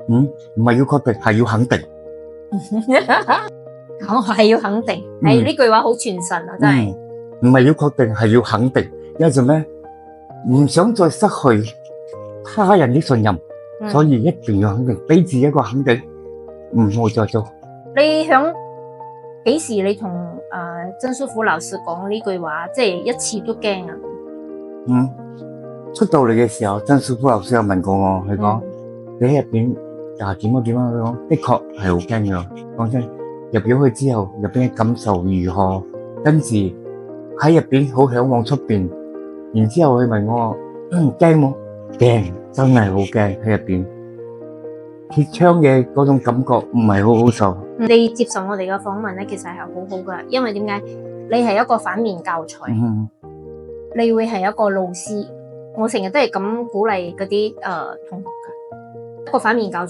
唔係要確定，係要肯定。我係要肯定，係呢句話好傳神啊，真係。唔係要確定，係要肯定。因為做咩？唔想再失去他人的信任，所以一定要肯定，俾自己一個肯定，唔好再做。你響幾時你同曾師傅老師講呢句話，即係一次都驚啊？出到嚟嘅時候，曾師傅老師有問過我，佢講你喺入邊點啊？佢講的確係好驚嘅。講真，入咗去之後，入邊嘅感受如何？跟住喺入邊好向往出邊，然之後佢問我驚冇？驚，真係好驚喺入邊。鐵槍嘅嗰種感覺唔係好好受。你接受我哋嘅訪問咧，其實係好好噶，因為點解？你係一個反面教材，你會係一個老師。我成日都係咁鼓勵嗰啲同學噶，一個反面教材。